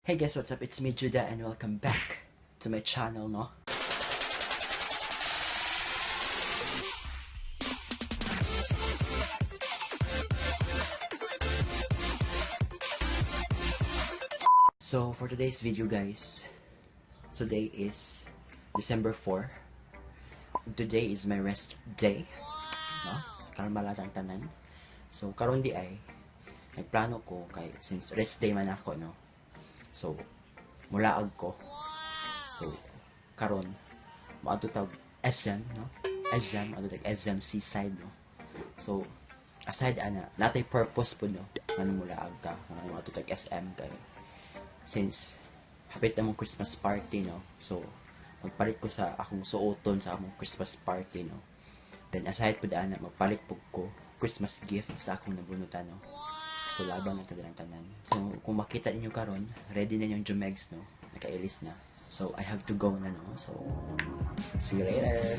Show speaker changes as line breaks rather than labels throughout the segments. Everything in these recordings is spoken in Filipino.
Hey guys, what's up? It's me, Judah, and welcome back to my channel, no? So, for today's video, guys, today is December 4. Today is my rest day, no? Kalmalatang tanan. So, karon di ay, nagplano ko kay, since rest day man ako, no? So, mulaag ko. So, karon maadto tag SM, no? SM, maadto tag SM Seaside, no? So, aside ana, natay purpose po, no? Ano mulaag ka, kung maadto tag SM kay since hapit na mong Christmas party, no? So, magpalit ko sa akong suoton sa akong Christmas party, no? Then, aside po daan na, magpalit po ko Christmas gift sa akong nabunutan, no? So, labang na tanan. So, kung makita niyo karon, ready na yung Jumegs, no? Nakailis na. So, I have to go na, no? So, see you later!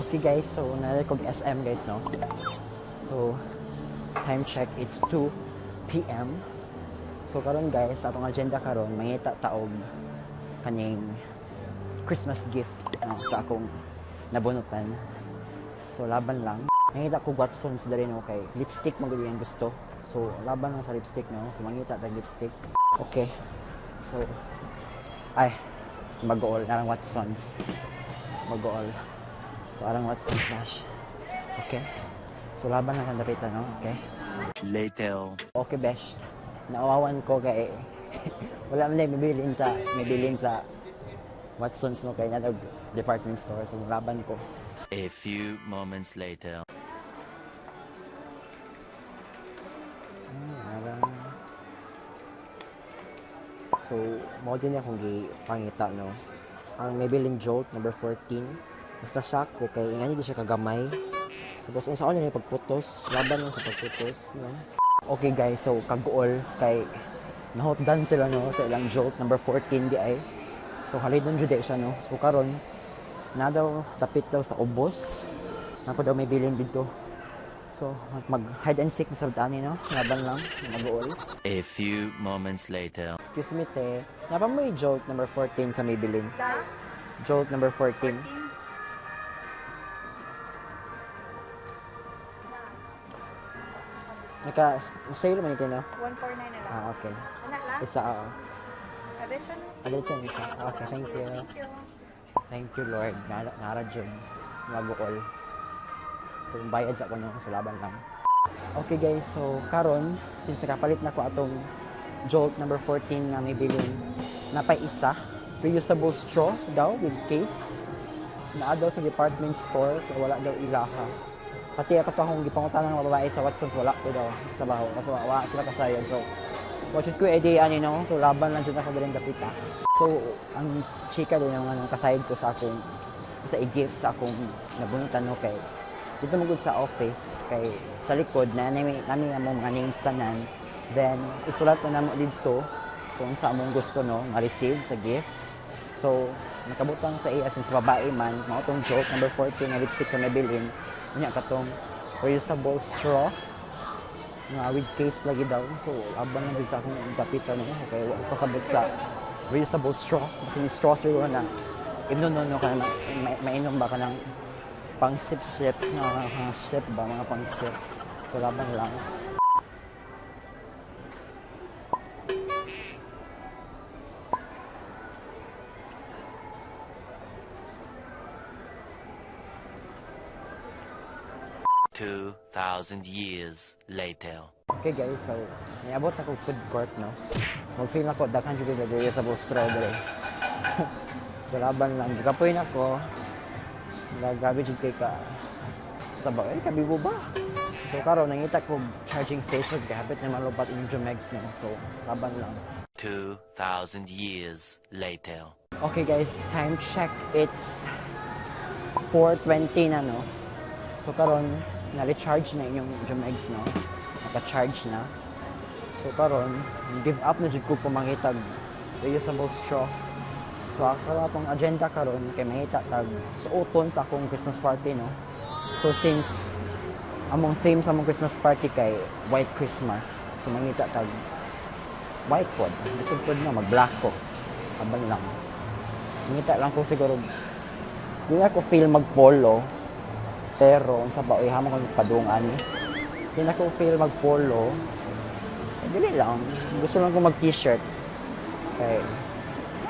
Okay guys, so nalikog SM guys, no? So, time check, it's 2 p.m. So karon guys, atong agenda karon mangita taog kaning Christmas gift sa akong nabunutan. So laban lang. Mangita ko Watsons dali, no? Kay lipstick magud yung gusto. So laban lang sa lipstick, no? So mangita tag lipstick. Okay. So ay mag-all narang Watsons. Mag-all. Parang what's in flash. Okay. So, laban lang ang dapita, no? Okay.
Later.
Okay, besh. Naawawan ko kay wala man may bilin sa Watsons, no? Kay na department store. So, laban ko.
A few moments later.
So, mo din akong gipangita, no? Ang Maybelline Jolt number 14. Basta shock ko kay ingani di siya kagamay. Tapos unsa niya pagputos, laban lang sa pagputos, no? Okay guys, so kag-all kay nahotdan sila, no, sa ilang Jolt number 14 di ay. So halidon jud siya, no. So karon na daw tapit daw sa ubos. Nako daw may bilin dito. So mag hide and seek sa dani, no. Laban lang mag-all.
A few moments later.
Excuse me te. Napa mo yung Jolt number 14 sa Maybelline? Jolt number 14. Naka-sale man ito, no?
149 na lang.
Okay.
Anak lang?
Isa, oo.
Address ano?
Alit yan isa. Okay, thank you. Thank you, Lord. Nara dyan. Mag-all. So, bayad sa ako, no? So, laban lang. Okay, guys. So, karon since nakapalit na ko atong Jolt number 14 na may bilin, napay isa. Reusable straw daw with case. Naa daw sa department store. Kaya wala daw ilaha. Pati ako pa akong gipangutan ng babae sa Watsons, wala ko daw sa baho. Kasi wala sila kasayod. So, watch ko idea ani, no? So, laban lang dyan ako din kapita. So, ang chika din naman ang kasayod ko sa akong sa i-gift sa akong nabunutan, no? Kay dito magud sa office kay sa likod na namin mo mga names tanan. Then, isulat na namo dito kung sa among gusto, no, ma-receive sa gift. So, nakabutang sa iya since babae man, mao tong Jolt number 14 na lipstick sa Maybelline. Nya katong reusable straw nga with case lagi daw. So abang na sa akong kapita, no. Okay, wala pasabot sa reusable straw kasi ni straw siguro na no ka mainom ba ka ng pang sip na sip ba mga pang sip. So laban lang.
2,000 years later.
Okay guys, so niabot ako food court, no? Mag-feel ako, daghan jud yung reusable straw dere. So laban lang, kapoy na ko. Nagabi jud kay ka sa ba, kabibo ba? So karon nangita ko charging station kay habit na malupat yung Jumex, no? So laban lang.
2,000 years later.
Okay guys, time check. It's 4:20 na, no? So karon na-recharge na inyong Jumex, no? Naka-charge na. So karon give up na jud ko pumangitag reusable straw. So ako akong agenda karon kay mahita tag suoton sa akong Christmas party, no? So since among theme sa among Christmas party kay White Christmas, so mangita tag white pod. Gusto ko na mag-black ko. Abang lang. Mangita lang ko siguro. Di ako feel mag-polo. Pero unsa ba oy hamon ko padungan ni. Di na ko feel mag-polo. Dili lang. Gusto lang ko mag-t-shirt. Kay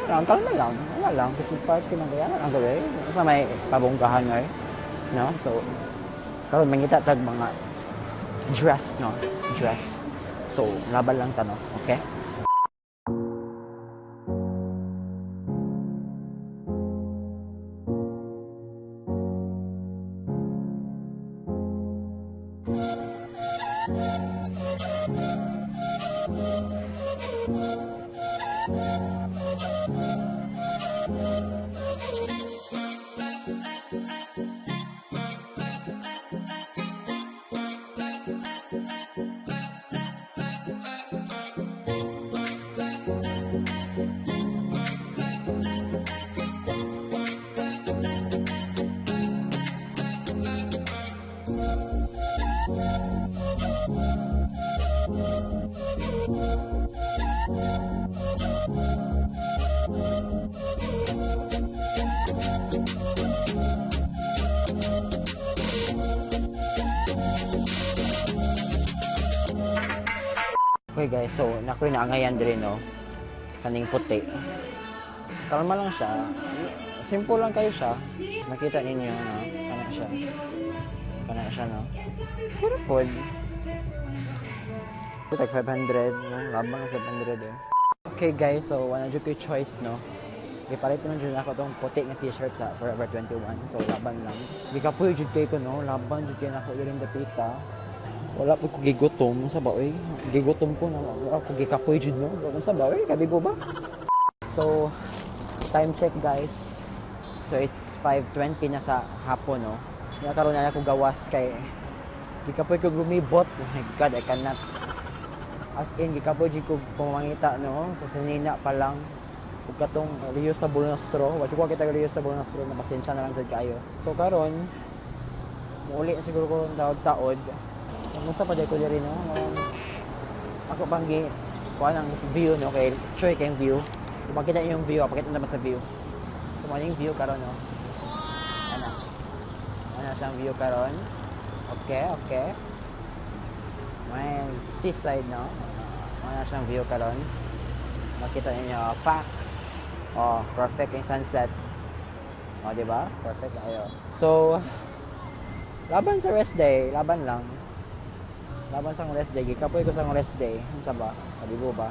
kalma lang. Wala lang. Christmas party man kaya ang gawin. Sa may pabungkahan ngay. No? So, karon mangita tag mga dress, no? Dress. So, laban lang ta, no? Okay? Okay guys, so nakoy naangayan din, no? Kaning puti. Kalma lang siya. Simple lang kayo siya. Nakita ninyo, no? Kana siya. Kana siya, no? Pero pod. Ito like 500, no? Labang 500, eh. Okay guys, so wala dyan kayo choice, no? Ipalit na dyan ako itong puti na t-shirt sa Forever 21. So laban lang. Di ka po yung dyan kayo ko, no? Laban dyan kayo na ako yung dapita. Wala po ko gigutom sa baoy. Gigutom ko na wala ko gikapoy jud, no. Wala sa baoy, kabibo ba? So time check guys. So it's 5:20 na sa hapon, no. Nakaroon na ako gawas kay gikapoy ko gumibot. Oh my god, I cannot. As in gikapoy jud ko pumangita, no. So sinina pa lang ug katong reusable na straw. Wa ko kita reusable na straw, na pasensya na lang jud kayo. So karon muli siguro ko taod-taod. Kung sa pa ko diri, no. Ako panggi kuha ng view, no, kay Choy kay view. Kung makita niyo yung view, pakita naman sa view. Kung ano yung view karon, no. Ano siyang view karon. Okay, okay. May seaside, no. Ano siyang view karon. Makita niyo pack. Oh, perfect yung sunset. Oh, di ba? Perfect ayo. So laban sa rest day, laban lang. Laban sa rest day, gikapoy ko sa rest day. Ano sa ba? Kabibo ba?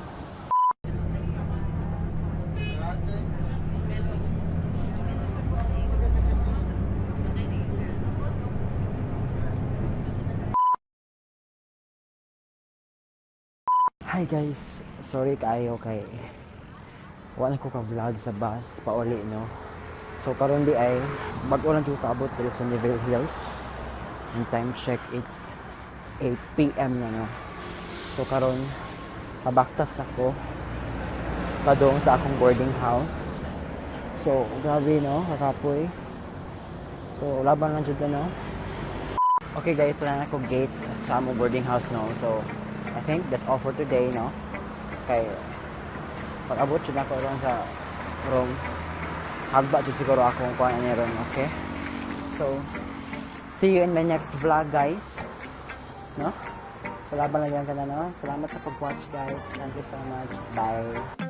Hi guys, sorry kayo kay wala ko ka-vlog sa bus pauli, no. So karon di ay bag-o lang ko kaabot dito sa Neville Hills. And time check, it's 8 PM na, no. So karon pabaktas ako padong sa akong boarding house. So grabe, no, kakapoy. So laban lang jud na, no. Okay guys, wala na ako gate sa among boarding house, no. So I think that's all for today, no. Kay pag-abot jud ako ron sa room, hagba jud siguro ako kung ano ron, okay. So see you in my next vlog, guys. No? So laban lang yan ka na, no? Salamat sa pag-watch, guys. Thank you so much. Bye.